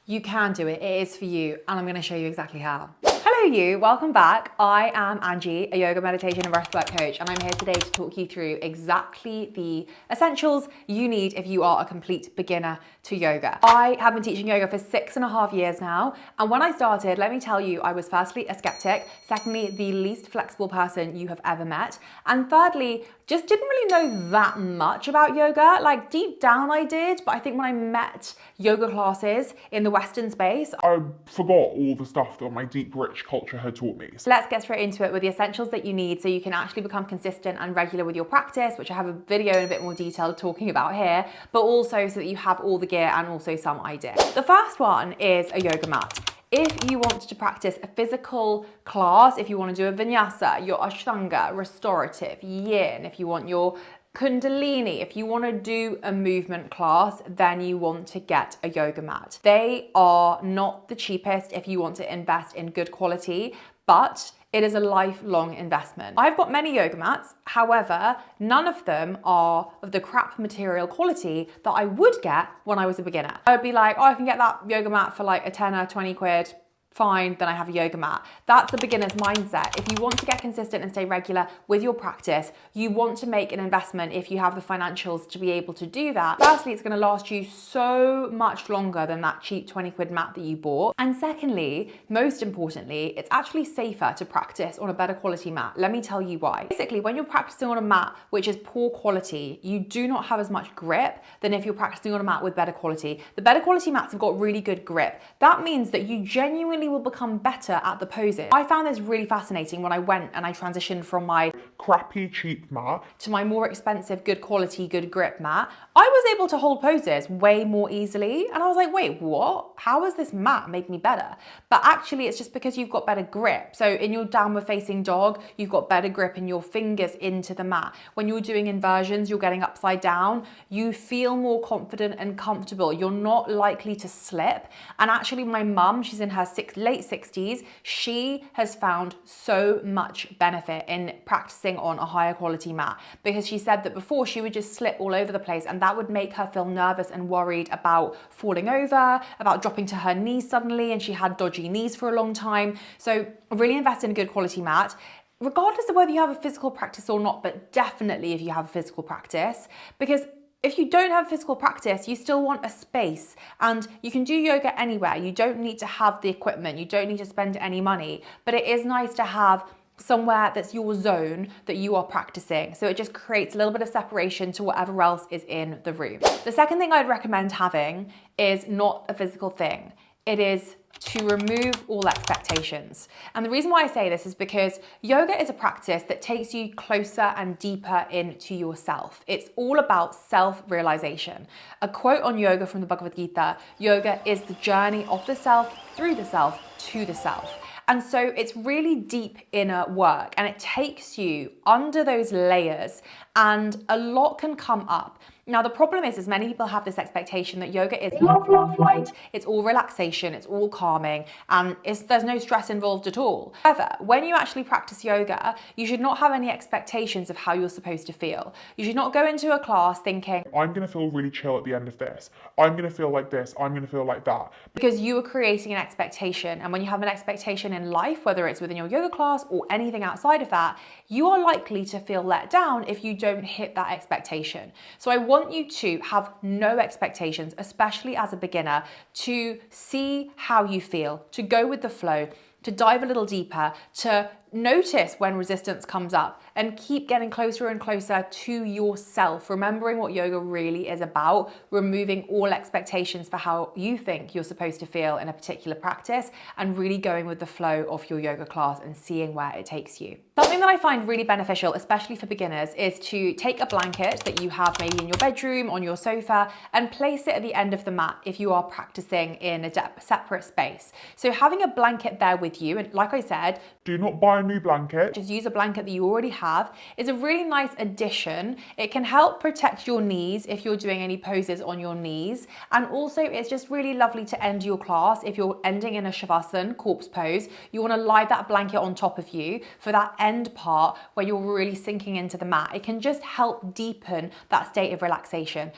You can do it. It is for you, and I'm going to show you exactly how. Hello you, welcome back. I am Angie, a yoga, meditation and breathwork coach, and I'm here today to talk you through exactly the essentials you need if you are a complete beginner to yoga. I have been teaching yoga for 6.5 years now, and when I started, let me tell you, I was firstly a skeptic, secondly, the least flexible person you have ever met, and thirdly, just didn't really know that much about yoga. Like deep down I did, but I think when I met yoga classes in the Western space, I forgot all the stuff that my deep, rich culture had taught me. So let's get straight into it with the essentials that you need so you can actually become consistent and regular with your practice, which I have a video in a bit more detail talking about here, but also so that you have all the gear and also some idea. The first one is a yoga mat. If you want to practice a physical class, if you want to do a vinyasa, your ashtanga, restorative, yin, if you want your Kundalini, if you want to do a movement class, then you want to get a yoga mat. They are not the cheapest if you want to invest in good quality, but it is a lifelong investment. I've got many yoga mats, however, none of them are of the crap material quality that I would get when I was a beginner. I would be like, oh, I can get that yoga mat for like a tenner, 20 quid. Fine, then I have a yoga mat. That's the beginner's mindset. If you want to get consistent and stay regular with your practice, you want to make an investment if you have the financials to be able to do that. Firstly, it's going to last you so much longer than that cheap 20 quid mat that you bought. And secondly, most importantly, it's actually safer to practice on a better quality mat. Let me tell you why. Basically, when you're practicing on a mat which is poor quality, you do not have as much grip than if you're practicing on a mat with better quality. The better quality mats have got really good grip. That means that you genuinely will become better at the poses. I found this really fascinating when I went and I transitioned from my crappy, cheap mat to my more expensive, good quality, good grip mat. I was able to hold poses way more easily. And I was like, wait, what? How has this mat made me better? But actually, it's just because you've got better grip. So in your downward facing dog, you've got better grip in your fingers into the mat. When you're doing inversions, you're getting upside down, you feel more confident and comfortable. You're not likely to slip. And actually, my mum, she's in her late 60s, she has found so much benefit in practicing on a higher quality mat, because she said that before she would just slip all over the place and that would make her feel nervous and worried about falling over, about dropping to her knees suddenly, and she had dodgy knees for a long time. So really invest in a good quality mat, regardless of whether you have a physical practice or not, but definitely if you have a physical practice, because if you don't have physical practice, you still want a space, and you can do yoga anywhere. You don't need to have the equipment. You don't need to spend any money, but it is nice to have somewhere that's your zone that you are practicing. So it just creates a little bit of separation to whatever else is in the room. The second thing I'd recommend having is not a physical thing. It is to remove all expectations. And the reason why I say this is because yoga is a practice that takes you closer and deeper into yourself. It's all about self-realization. A quote on yoga from the Bhagavad Gita, yoga is the journey of the self, through the self, to the self. And so it's really deep inner work, and it takes you under those layers, and a lot can come up. Now, the problem is many people have this expectation that yoga is love, love, light, it's all relaxation, it's all calming, and there's no stress involved at all. However, when you actually practice yoga, you should not have any expectations of how you're supposed to feel. You should not go into a class thinking, I'm going to feel really chill at the end of this. I'm going to feel like this. I'm going to feel like that. Because you are creating an expectation. And when you have an expectation in life, whether it's within your yoga class or anything outside of that, you are likely to feel let down if you don't hit that expectation. So I want you to have no expectations, especially as a beginner, to see how you feel, to go with the flow, to dive a little deeper, to notice when resistance comes up, and keep getting closer and closer to yourself, remembering what yoga really is about, removing all expectations for how you think you're supposed to feel in a particular practice, and really going with the flow of your yoga class and seeing where it takes you. Something that I find really beneficial, especially for beginners, is to take a blanket that you have maybe in your bedroom, on your sofa, and place it at the end of the mat if you are practicing in a separate space. So having a blanket there with you, and like I said, do not buy a new blanket. Just use a blanket that you already have. It's a really nice addition. It can help protect your knees if you're doing any poses on your knees. And also it's just really lovely to end your class. If you're ending in a Shavasana, corpse pose, you want to lie that blanket on top of you for that end part where you're really sinking into the mat. It can just help deepen that state of relaxation.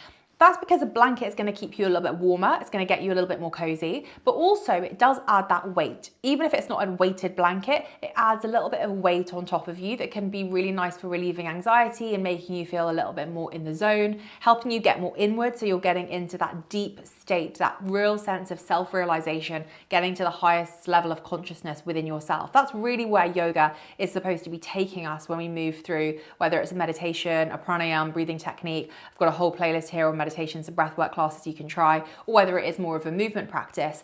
That's because a blanket is going to keep you a little bit warmer. It's going to get you a little bit more cozy, but also it does add that weight. Even if it's not a weighted blanket, it adds a little bit of weight on top of you that can be really nice for relieving anxiety and making you feel a little bit more in the zone, helping you get more inward, so you're getting into that deep state, that real sense of self-realization, getting to the highest level of consciousness within yourself. That's really where yoga is supposed to be taking us when we move through, whether it's a meditation, a pranayama, breathing technique. I've got a whole playlist here on meditations and breathwork classes you can try, or whether it is more of a movement practice.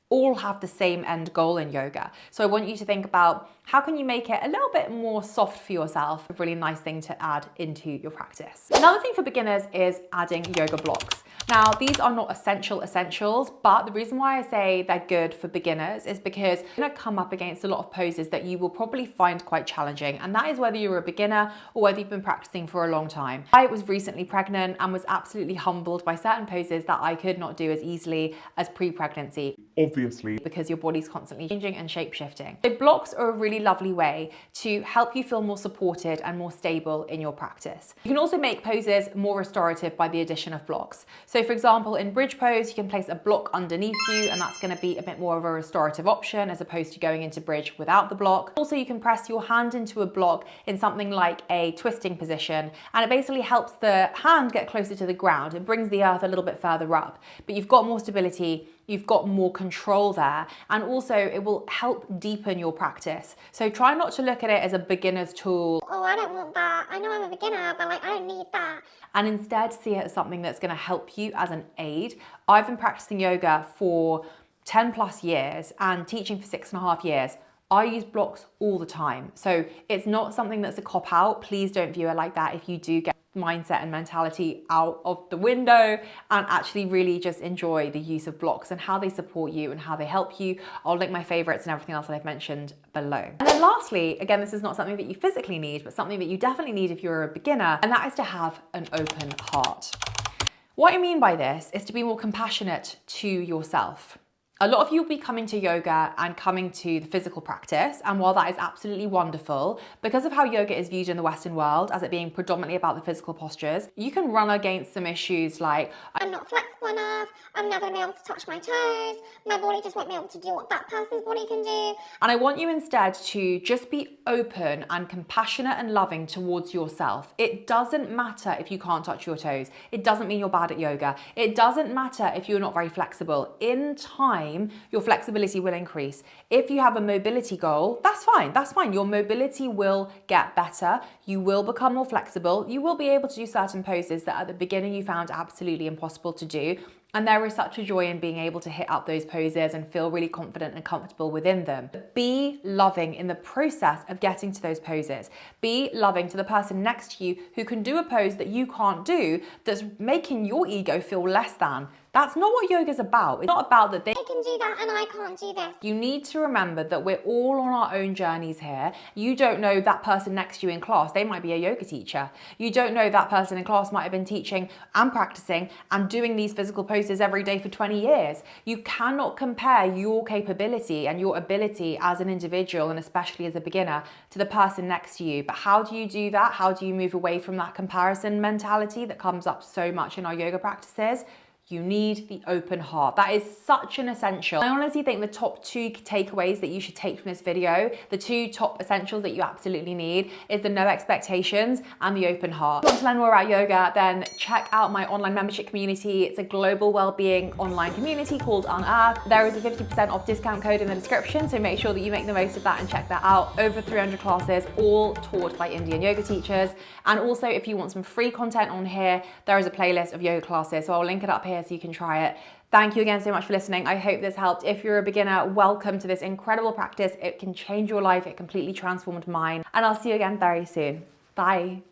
All have the same end goal in yoga. So I want you to think about how can you make it a little bit more soft for yourself, a really nice thing to add into your practice. Another thing for beginners is adding yoga blocks. Now, these are not essentials, but the reason why I say they're good for beginners is because you're gonna come up against a lot of poses that you will probably find quite challenging, and that is whether you're a beginner or whether you've been practicing for a long time. I was recently pregnant and was absolutely humbled by certain poses that I could not do as easily as pre-pregnancy. Obviously, Because your body's constantly changing and shape-shifting. So blocks are a really lovely way to help you feel more supported and more stable in your practice. You can also make poses more restorative by the addition of blocks. So for example, in bridge pose, you can place a block underneath you, and that's going to be a bit more of a restorative option as opposed to going into bridge without the block. Also, you can press your hand into a block in something like a twisting position, and it basically helps the hand get closer to the ground. It brings the earth a little bit further up, but you've got more stability, you've got more control there, and also it will help deepen your practice. So try not to look at it as a beginner's tool. Oh, I don't want that. I know I'm a beginner, but like, I don't need that. And instead see it as something that's going to help you as an aid. I've been practicing yoga for 10 plus years and teaching for 6.5 years. I use blocks all the time. So it's not something that's a cop out. Please don't view it like that if you do get mindset and mentality out of the window and actually really just enjoy the use of blocks and how they support you and how they help you. I'll link my favorites and everything else that I've mentioned below. And then lastly, again, this is not something that you physically need, but something that you definitely need if you're a beginner, and that is to have an open heart. What I mean by this is to be more compassionate to yourself. A lot of you will be coming to yoga and coming to the physical practice, and while that is absolutely wonderful, because of how yoga is viewed in the Western world as it being predominantly about the physical postures, you can run against some issues like, I'm not flexible enough, I'm never going to be able to touch my toes, my body just won't be able to do what that person's body can do. and I want you instead to just be open and compassionate and loving towards yourself. It doesn't matter if you can't touch your toes. It doesn't mean you're bad at yoga. It doesn't matter if you're not very flexible. In time, your flexibility will increase. If you have a mobility goal, that's fine. That's fine. Your mobility will get better. You will become more flexible. You will be able to do certain poses that at the beginning you found absolutely impossible to do. And there is such a joy in being able to hit up those poses and feel really confident and comfortable within them. Be loving in the process of getting to those poses. Be loving to the person next to you who can do a pose that you can't do, that's making your ego feel less than. That's not what yoga's about. It's not about that they can do that and I can't do this. You need to remember that we're all on our own journeys here. You don't know that person next to you in class, they might be a yoga teacher. You don't know that person in class might have been teaching and practicing and doing these physical poses every day for 20 years. You cannot compare your capability and your ability as an individual, and especially as a beginner, to the person next to you. But how do you do that? How do you move away from that comparison mentality that comes up so much in our yoga practices? You need the open heart. That is such an essential. I honestly think the top 2 takeaways that you should take from this video, the 2 top essentials that you absolutely need, is the no expectations and the open heart. If you want to learn more about yoga, then check out my online membership community. It's a global wellbeing online community called UNEARTHED. There is a 50% off discount code in the description, so make sure that you make the most of that and check that out. Over 300 classes, all taught by Indian yoga teachers. And also, if you want some free content on here, there is a playlist of yoga classes, so I'll link it up here so you can try it. Thank you again so much for listening. I hope this helped. If you're a beginner, welcome to this incredible practice. It can change your life. It completely transformed mine. And I'll see you again very soon. Bye.